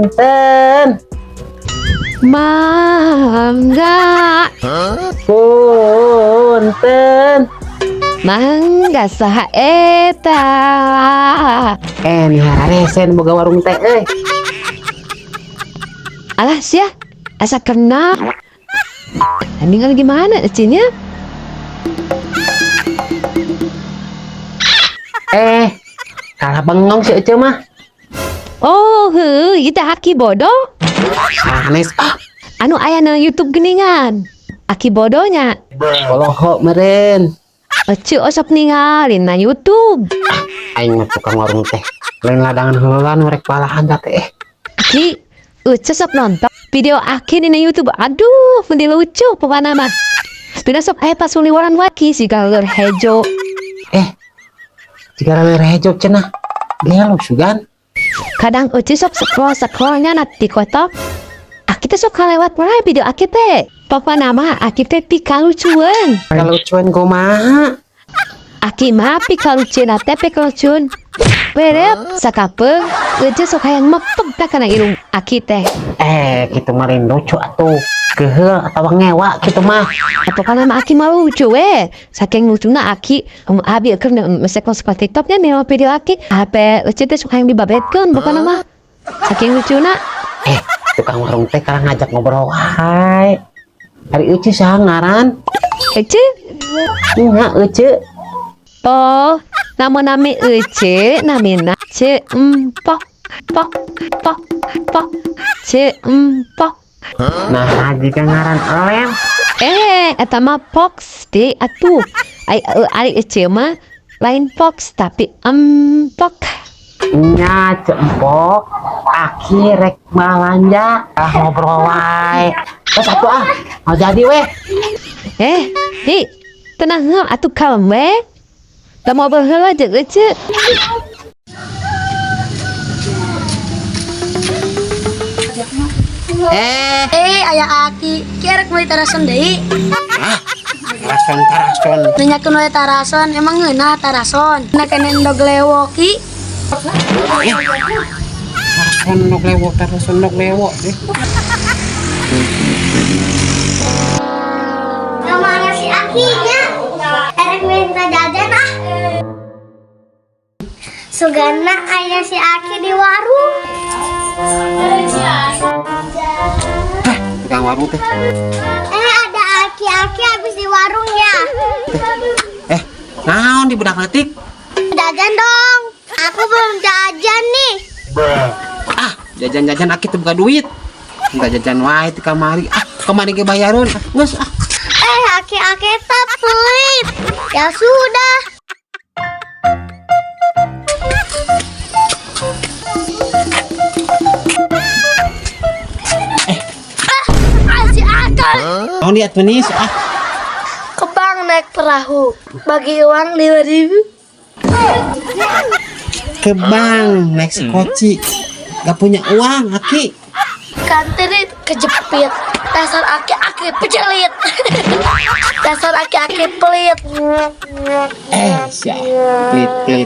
Punten. Mangga. Punten. Mangga saha eta. Nih resen boga warung teh Alah sia, asa kena. Tinggal gimana ecinya? Kalah bengong si Ece mah. Oh, kita aki bodoh. Sanes Anu aya na YouTube geningan. Aki bodohnya. Poloho meren. Ece osop ningalin na YouTube. Aing mah tukang warung teh. Lain ladangan heula nu rek palahan teh. Aki, Ece sok nonton video aki di na YouTube. Aduh, mending lucu pokoknya mah. Sepeda sok aya pas uliwaran waki si galer hejo. Jika ler hejo cenah. Gelo sugan. Kadang Ece sok scrollnya na TikTok. Aki teh sok kalewat wae video aki teh. Pokoknya mah aki teh pikalucuan. Kalucuan kumaha? Aki mah pikalucuan teh pikalucuan. Berep sakapeung Ece sok hayang mepeg ka kana irung aki teh. Kitu mah rin lucu atuh. Geheul atawa ngewa kitu mah. Pokoknya mah aki mah lucu we. Saking lucuna aki abi keur mesek suka TikToknya nih video aki. Hape Ece teh sok hayang dibabetkeun pokoknya mah. Saking lucuna. Tukang warung teh karang ngajak ngobrol wae. Hari Ece saha ngaran? Ece? Nya Ece. Oh, nama Ece, namina Cempok, pok, pok, pok, Cempok. Nah, jika ngaran Elem. Eta mah Pox deh atuh. Ari Ece mah lain Pox tapi empok. Nya Cempok. Aki rek balanja. Ngobrol wae. Terus atuh mau jadi weh. Hi, tenang atuh kalem we. Da mau berheula jeung Ece. Aya aki kerek mulai tarason deui. Tarason. Nanyakeun we tarason, emang ngeunah tarason. Na kene endog lewoki. Tarason nok lewo deh. Namanya si Aki nya. Erek minta jajan ah. Sugana aya si Aki di warung. Tukang warung teh. Ada Aki habis di warung ya. Naon di budak letik? Jajan dong. Aku belum jajan nih. Jajan-jajan aki teu buka duit. Minta jajan wae ti kamari. Kamari ge bayareun. Geus Aki tak pelit. Ya sudah. Si Akal. Naon liat manis Kebang naik perahu. Bagi uang 5.000. ke bank naik skoci. Gak punya uang aki. Kantin kejepit. Dasar aki pejelit. Dasar aki pelit. Siap. Pelit.